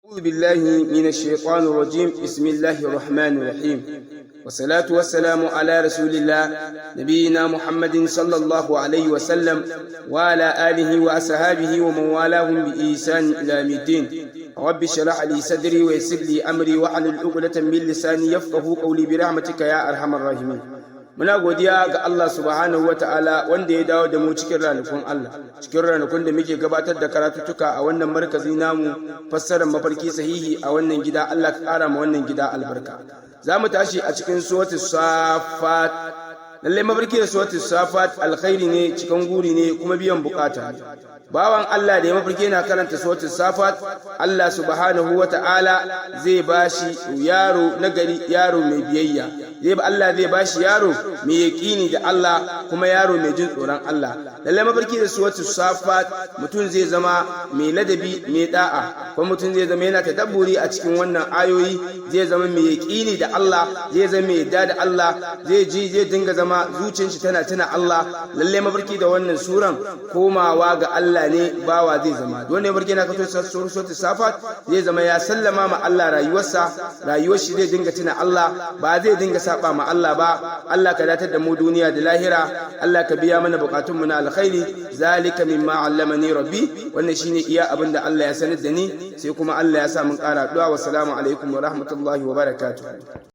أعوذ بالله من الشيطان الرجيم. بسم الله الرحمن الرحيم، والصلاة والسلام على رسول الله نبينا محمد صلى الله عليه وسلم وعلى آله وأصحابه ومن والاهم بإحسان إلى يوم الدين. رب اشرح لي صدري ويسر لي أمري واحلل عقدة من لساني يفقهوا قولي برحمتك يا أرحم الراحمين. Muna godiya ga Allah subhanahu ta'ala wanda ya dawo da mu cikin ranakun Allah, cikin ranakun da muke gabatar da karatuttuka a wannan markazi namu, fassarar mafarki sahihi a wannan gida. Allah ka ƙara ma wannan gida albarka. Za mu tashi a cikin suratul Safat. Lallai mafarki da suratul Safat alkhairi ne, cikin guri ne, kuma biyan bukata ne. Bawan Allah da ya mafarki yana karanta suratul Safat, Allah subhanahu ta'ala zai bashi yaro nagari, yaro mai biyayya. Allah zai bashi yaro mai yaƙini da Allah, kuma yaro mai jin tsoron Allah. Lallai mafarki da suratul Safat mutum zai zama mai ladabi, mai da'a, kuma mutum zai zama yana tadabburi a cikin wannan ayoyi, zai zama mai yaƙini da Allah, zai zama mai yarda da Allah, zai dinga zama zuciyar shi tana tuna Allah. Lallai mafarki da wannan suran komawa ga Allah ne bawa zai zama. Don ne mafarki na kato suratul Safat zai zama ya sallama ma Allah rayuwar shi zai dinga tuna Allah, ba zai dinga saba ma Allah ba. Allah ka datar da mu duniya da lahira, Allah ka biya mana bukatunmu na alkhairi. Zalika mimma allamani rabbi, wannan shine iya abin da Allah ya sanar da ni, sai kuma Allah ya sa mun ƙara addu'a. Wassalamu alaikum wa rahmatullahi wa barakatuh.